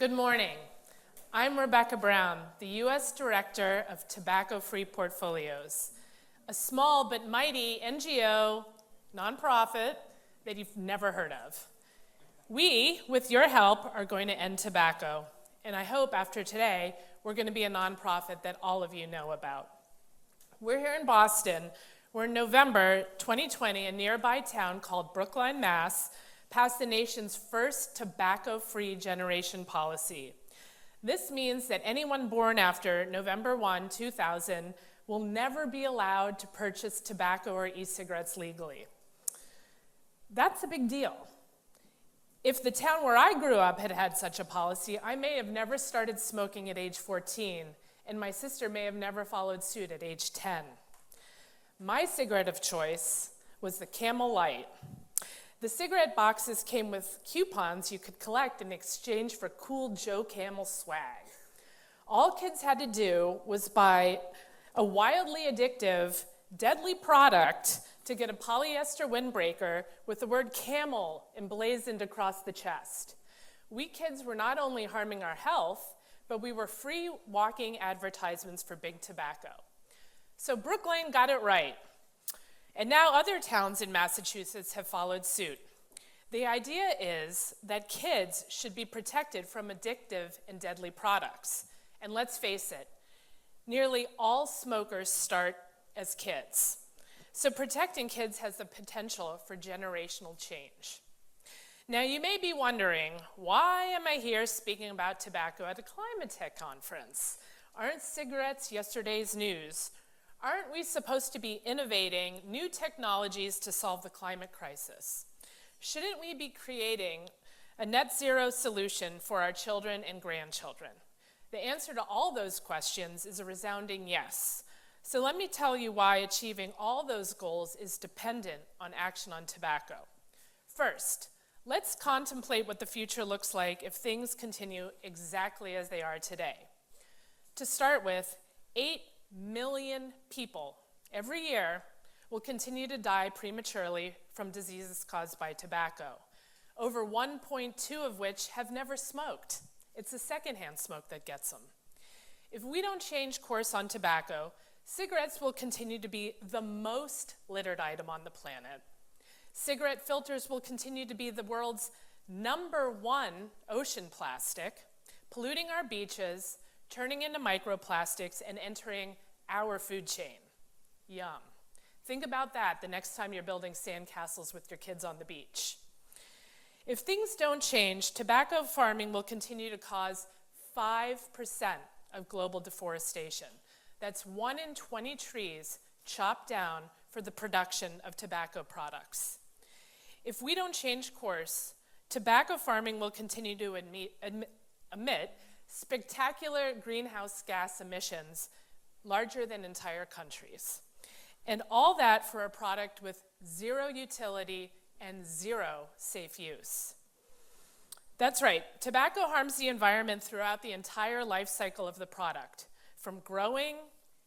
Good morning. I'm Rebecca Brown, the U.S. Director of Tobacco-Free Portfolios, a small but mighty NGO, nonprofit, that you've never heard of. We, with your help, are going to end tobacco, and I hope after today, we're going to be a nonprofit that all of you know about. We're here in Boston, where in November 2020, a nearby town called Brookline, Mass., passed the nation's first tobacco-free generation policy. This means that anyone born after November 1, 2000 will never be allowed to purchase tobacco or e-cigarettes legally. That's a big deal. If the town where I grew up had had such a policy, I may have never started smoking at age 14, and my sister may have never followed suit at age 10. My cigarette of choice was the Camel Light. The cigarette boxes came with coupons you could collect in exchange for cool Joe Camel swag. All kids had to do was buy a wildly addictive, deadly product to get a polyester windbreaker with the word camel emblazoned across the chest. We kids were not only harming our health, but we were free walking advertisements for big tobacco. So Brookline got it right. And now other towns in Massachusetts have followed suit. The idea is that kids should be protected from addictive and deadly products. And let's face it, nearly all smokers start as kids. So protecting kids has the potential for generational change. Now you may be wondering, why am I here speaking about tobacco at a climate tech conference? Aren't cigarettes yesterday's news? Aren't we supposed to be innovating new technologies to solve the climate crisis? Shouldn't we be creating a net zero solution for our children and grandchildren? The answer to all those questions is a resounding yes. So let me tell you why achieving all those goals is dependent on action on tobacco. First, let's contemplate what the future looks like if things continue exactly as they are today. To start with, 8 million people every year will continue to die prematurely from diseases caused by tobacco, over 1.2 of which have never smoked. It's the secondhand smoke that gets them. If we don't change course on tobacco, cigarettes will continue to be the most littered item on the planet. Cigarette filters will continue to be the world's #1 ocean plastic, polluting our beaches, turning into microplastics, and entering our food chain. Yum. Think about that the next time you're building sandcastles with your kids on the beach. If things don't change, tobacco farming will continue to cause 5% of global deforestation. That's 1 in 20 trees chopped down for the production of tobacco products. If we don't change course, tobacco farming will continue to emit spectacular greenhouse gas emissions larger than entire countries. And all that for a product with 0 utility and 0 safe use. That's right, tobacco harms the environment throughout the entire life cycle of the product, from growing,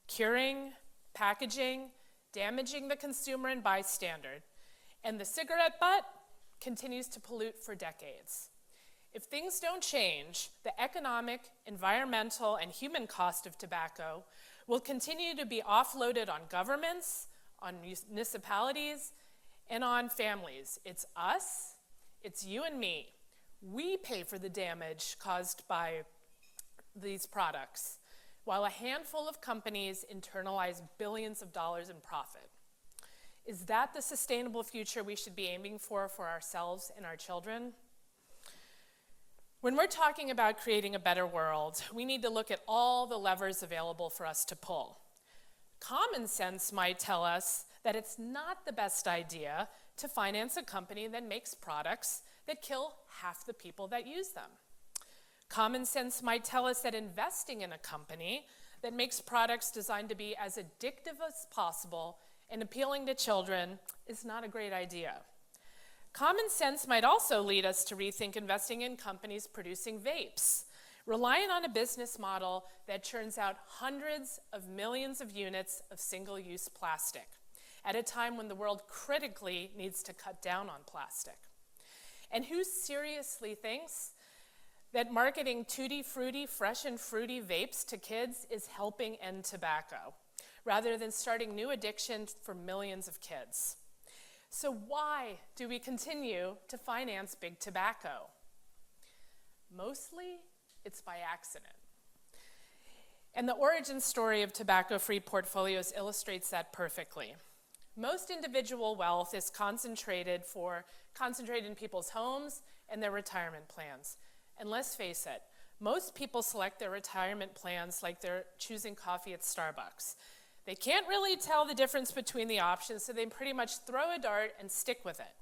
curing, packaging, damaging the consumer and bystander. And the cigarette butt continues to pollute for decades. If things don't change, the economic, environmental, and human cost of tobacco will continue to be offloaded on governments, on municipalities, and on families. It's us, it's you and me. We pay for the damage caused by these products, while a handful of companies internalize billions of dollars in profit. Is that the sustainable future we should be aiming for ourselves and our children? When we're talking about creating a better world, we need to look at all the levers available for us to pull. Common sense might tell us that it's not the best idea to finance a company that makes products that kill half the people that use them. Common sense might tell us that investing in a company that makes products designed to be as addictive as possible and appealing to children is not a great idea. Common sense might also lead us to rethink investing in companies producing vapes, relying on a business model that churns out hundreds of millions of units of single-use plastic at a time when the world critically needs to cut down on plastic. And who seriously thinks that marketing tutti frutti, fresh and fruity vapes to kids is helping end tobacco, rather than starting new addictions for millions of kids. So why do we continue to finance big tobacco? Mostly, it's by accident. And the origin story of tobacco-free portfolios illustrates that perfectly. Most individual wealth is concentrated in people's homes and their retirement plans. And let's face it, most people select their retirement plans like they're choosing coffee at Starbucks. They can't really tell the difference between the options, so they pretty much throw a dart and stick with it.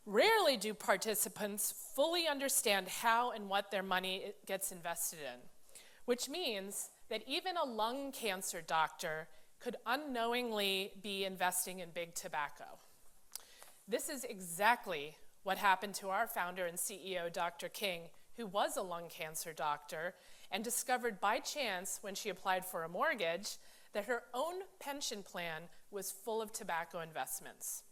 Rarely do participants fully understand how and what their money gets invested in, which means that even a lung cancer doctor could unknowingly be investing in big tobacco. This is exactly what happened to our founder and CEO, Dr. King, who was a lung cancer doctor and discovered by chance when she applied for a mortgage that her own pension plan was full of tobacco investments.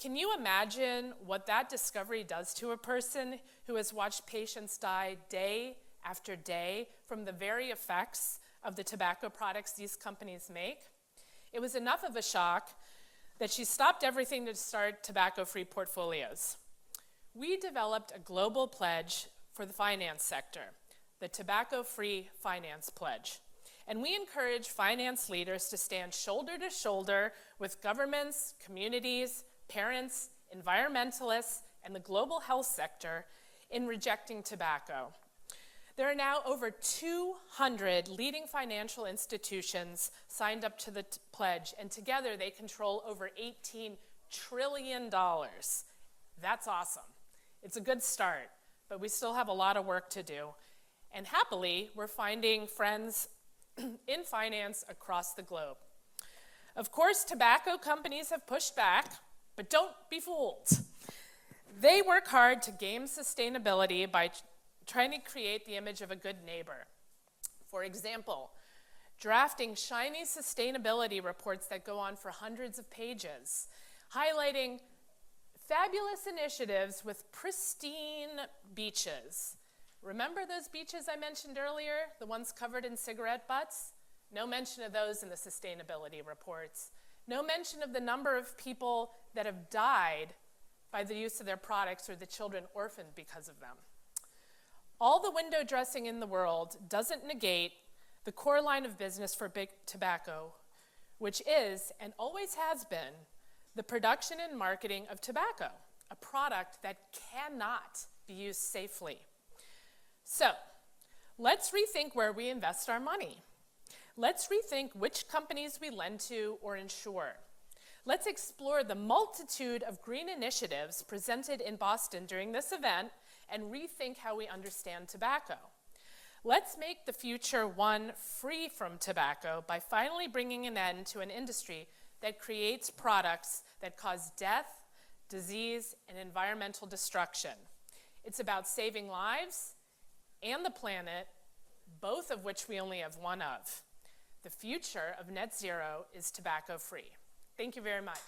Can you imagine what that discovery does to a person who has watched patients die day after day from the very effects of the tobacco products these companies make? It was enough of a shock that she stopped everything to start tobacco-free portfolios. We developed a global pledge for the finance sector, the Tobacco-Free Finance Pledge. And we encourage finance leaders to stand shoulder to shoulder with governments, communities, parents, environmentalists, and the global health sector in rejecting tobacco. There are now over 200 leading financial institutions signed up to the pledge, and together they control over $18 trillion. That's awesome. It's a good start, but we still have a lot of work to do. And happily, we're finding friends in finance across the globe. Of course, tobacco companies have pushed back, but don't be fooled. They work hard to game sustainability by trying to create the image of a good neighbor. For example, drafting shiny sustainability reports that go on for hundreds of pages, highlighting fabulous initiatives with pristine beaches. Remember those beaches I mentioned earlier, the ones covered in cigarette butts? No mention of those in the sustainability reports. No mention of the number of people that have died by the use of their products or the children orphaned because of them. All the window dressing in the world doesn't negate the core line of business for big tobacco, which is, and always has been, the production and marketing of tobacco, a product that cannot be used safely. So, let's rethink where we invest our money. Let's rethink which companies we lend to or insure. Let's explore the multitude of green initiatives presented in Boston during this event and rethink how we understand tobacco. Let's make the future one free from tobacco by finally bringing an end to an industry that creates products that cause death, disease, and environmental destruction. It's about saving lives and the planet, both of which we only have one of. The future of net zero is tobacco-free. Thank you very much.